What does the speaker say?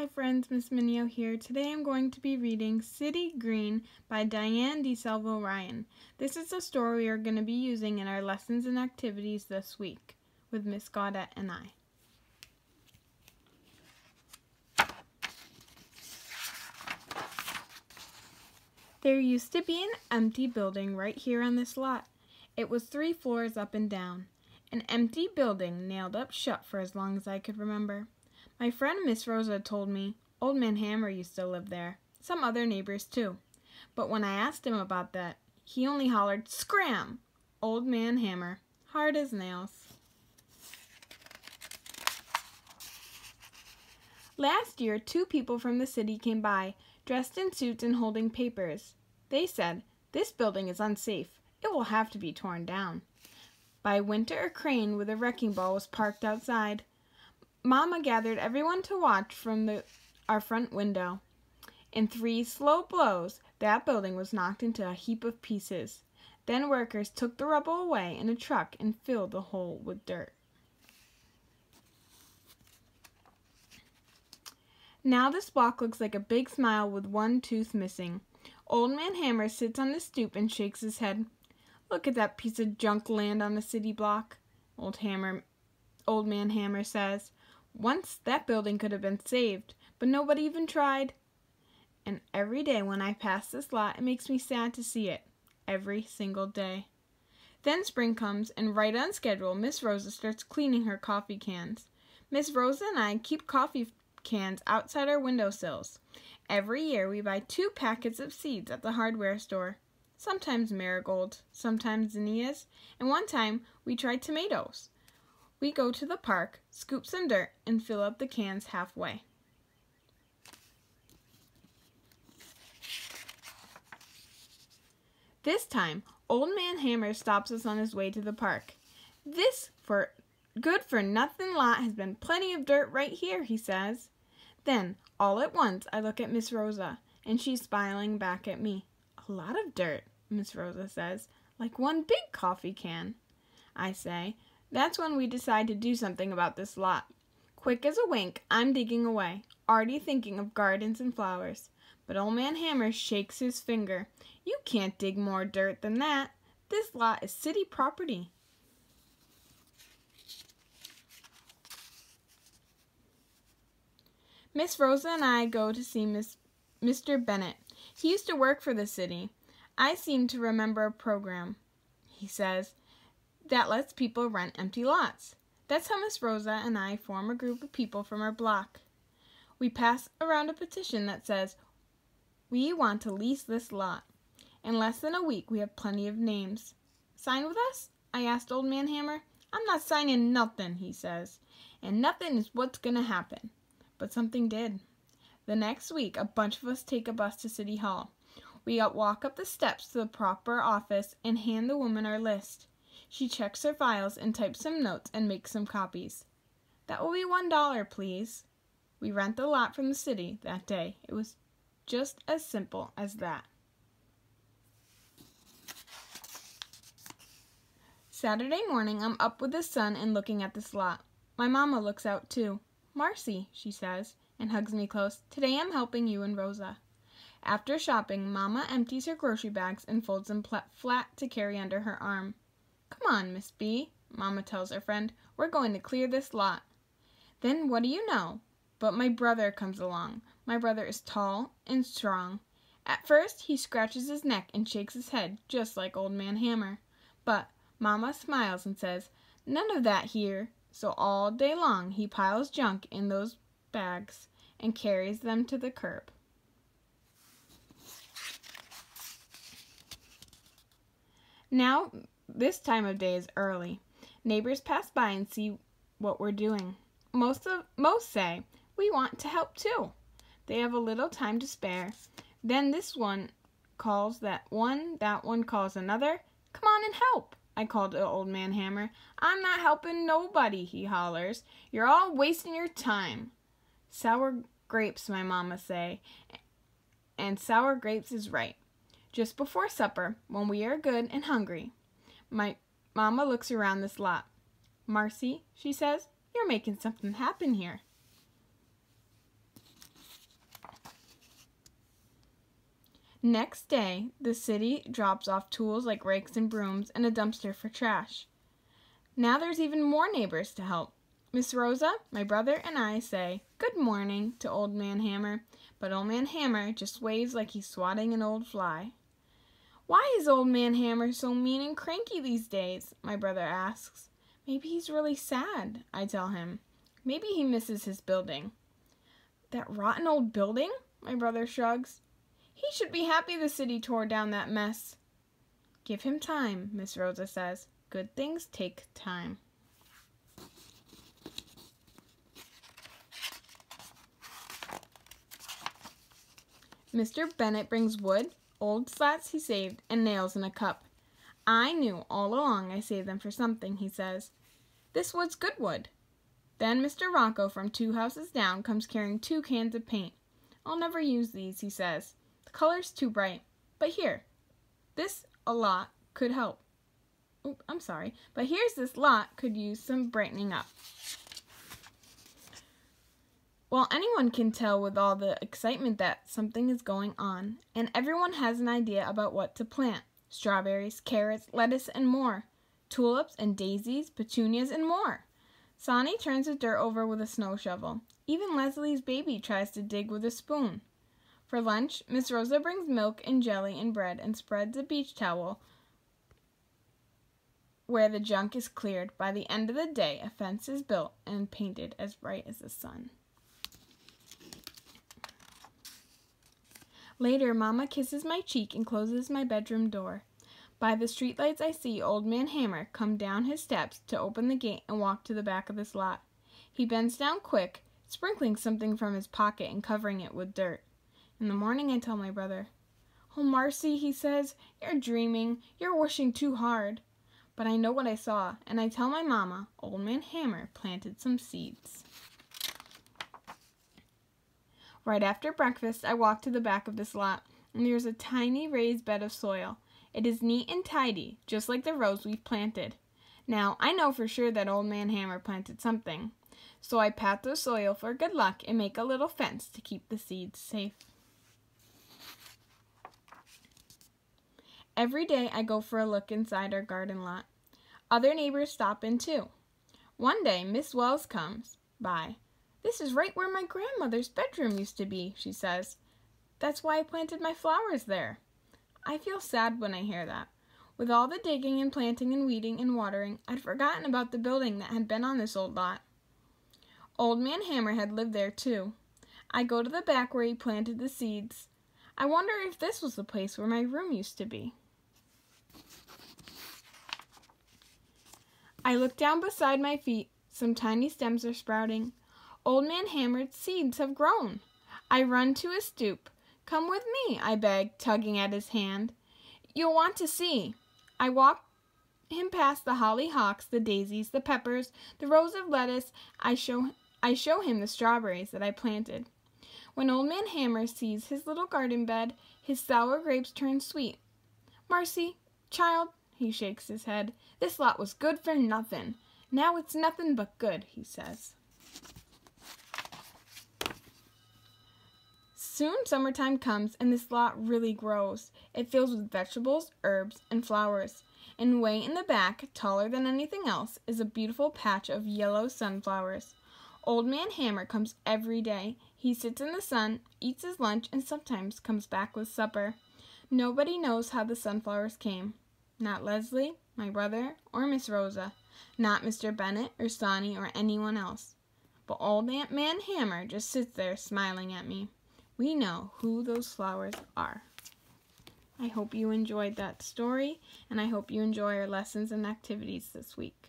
Hi friends, Miss Minio here. Today I'm going to be reading City Green by Diane DeSalvo Ryan. This is a story we are going to be using in our lessons and activities this week with Miss Gaudette and I. There used to be an empty building right here on this lot. It was 3 floors up and down. An empty building nailed up shut for as long as I could remember. My friend Miss Rosa told me Old Man Hammer used to live there, some other neighbors too. But when I asked him about that, he only hollered, "Scram! Old Man Hammer, hard as nails." Last year, 2 people from the city came by, dressed in suits and holding papers. They said, "This building is unsafe. It will have to be torn down." By winter, a crane with a wrecking ball was parked outside. Mama gathered everyone to watch from our front window. In 3 slow blows, that building was knocked into a heap of pieces. Then workers took the rubble away in a truck and filled the hole with dirt. Now this block looks like a big smile with 1 tooth missing. Old Man Hammer sits on the stoop and shakes his head. "Look at that piece of junk land on the city block," Old Man Hammer says. "Once that building could have been saved, but nobody even tried. And every day when I pass this lot, it makes me sad to see it. Every single day." Then spring comes, and right on schedule, Miss Rosa starts cleaning her coffee cans. Miss Rosa and I keep coffee cans outside our windowsills. Every year we buy 2 packets of seeds at the hardware store. Sometimes marigolds, sometimes zinnias, and one time we tried tomatoes. We go to the park, scoop some dirt, and fill up the cans halfway. This time, Old Man Hammer stops us on his way to the park. "This good-for-nothing lot has been plenty of dirt right here," he says. Then, all at once, I look at Miss Rosa, and she's smiling back at me. "A lot of dirt," Miss Rosa says, "like 1 big coffee can." I say, "That's when we decide to do something about this lot." Quick as a wink, I'm digging away, already thinking of gardens and flowers. But Old Man Hammer shakes his finger. "You can't dig more dirt than that. This lot is city property." Miss Rosa and I go to see Mr. Bennett. He used to work for the city. I seem to remember a program, he says, that lets people rent empty lots. That's how Miss Rosa and I form a group of people from our block. We pass around a petition that says, "We want to lease this lot." In less than a week, we have plenty of names. "Sign with us?" I asked Old Man Hammer. "I'm not signing nothing," he says. And nothing is what's going to happen. But something did. The next week, a bunch of us take a bus to City Hall. We walk up the steps to the proper office and hand the woman our list. She checks her files and types some notes and makes some copies. "That will be $1, please." We rent the lot from the city that day. It was just as simple as that. Saturday morning, I'm up with the sun and looking at this lot. My mama looks out too. "Marcy," she says, and hugs me close. "Today I'm helping you and Rosa." After shopping, Mama empties her grocery bags and folds them flat to carry under her arm. "Come on, Miss B," Mama tells her friend. "We're going to clear this lot." Then what do you know? But my brother comes along. My brother is tall and strong. At first, he scratches his neck and shakes his head, just like Old Man Hammer. But Mama smiles and says, "None of that here." So all day long, he piles junk in those bags and carries them to the curb. Now, this time of day is early. Neighbors pass by and see what we're doing. Most say, "We want to help too." They have a little time to spare. Then this one calls that one calls another. "Come on and help," I call to Old Man Hammer. "I'm not helping nobody," he hollers. "You're all wasting your time." "Sour grapes," my mama say, and sour grapes is right. Just before supper, when we are good and hungry, my mama looks around this lot. "Marcy," she says, "you're making something happen here." Next day, the city drops off tools like rakes and brooms and a dumpster for trash. Now there's even more neighbors to help. Miss Rosa, my brother, and I say, "Good morning" to Old Man Hammer, but Old Man Hammer just waves like he's swatting an old fly. "Why is Old Man Hammer so mean and cranky these days?" my brother asks. "Maybe he's really sad," I tell him. "Maybe he misses his building." "That rotten old building?" my brother shrugs. "He should be happy the city tore down that mess." "Give him time," Miss Rosa says. "Good things take time." Mr. Bennet brings wood, old slats he saved, and nails in a cup. "I knew all along I saved them for something," he says. "This wood's good wood." Then Mr. Rocco from 2 houses down comes carrying 2 cans of paint. "I'll never use these," he says. "The color's too bright. But here, this a lot could help. But here's this lot could use some brightening up." Well, anyone can tell with all the excitement that something is going on, and everyone has an idea about what to plant. Strawberries, carrots, lettuce, and more. Tulips and daisies, petunias, and more. Sonny turns the dirt over with a snow shovel. Even Leslie's baby tries to dig with a spoon. For lunch, Miss Rosa brings milk and jelly and bread and spreads a beach towel where the junk is cleared. By the end of the day, a fence is built and painted as bright as the sun. Later, Mama kisses my cheek and closes my bedroom door. By the streetlights, I see Old Man Hammer come down his steps to open the gate and walk to the back of this lot. He bends down quick, sprinkling something from his pocket and covering it with dirt. In the morning, I tell my brother. "Oh, Marcy," he says, "you're dreaming. You're wishing too hard." But I know what I saw, and I tell my mama Old Man Hammer planted some seeds. Right after breakfast, I walk to the back of this lot, and there's a tiny raised bed of soil. It is neat and tidy, just like the rows we've planted. Now, I know for sure that Old Man Hammer planted something. So I pat the soil for good luck and make a little fence to keep the seeds safe. Every day I go for a look inside our garden lot. Other neighbors stop in too. One day, Miss Wells comes by. "This is right where my grandmother's bedroom used to be," she says. "That's why I planted my flowers there." I feel sad when I hear that. With all the digging and planting and weeding and watering, I'd forgotten about the building that had been on this old lot. Old Man Hammer had lived there too. I go to the back where he planted the seeds. I wonder if this was the place where my room used to be. I look down beside my feet. Some tiny stems are sprouting. Old Man Hammer's seeds have grown. I run to his stoop. "Come with me," I beg, tugging at his hand. "You'll want to see." I walk him past the hollyhocks, the daisies, the peppers, the rows of lettuce. I show him the strawberries that I planted. When Old Man Hammer sees his little garden bed, his sour grapes turn sweet. "Marcy, child," he shakes his head, "this lot was good for nothing. Now it's nothing but good," he says. Soon summertime comes, and this lot really grows. It fills with vegetables, herbs, and flowers. And way in the back, taller than anything else, is a beautiful patch of yellow sunflowers. Old Man Hammer comes every day. He sits in the sun, eats his lunch, and sometimes comes back with supper. Nobody knows how the sunflowers came. Not Leslie, my brother, or Miss Rosa. Not Mr. Bennet or Sonny or anyone else. But Old Man Hammer just sits there smiling at me. We know who those flowers are. I hope you enjoyed that story, and I hope you enjoy our lessons and activities this week.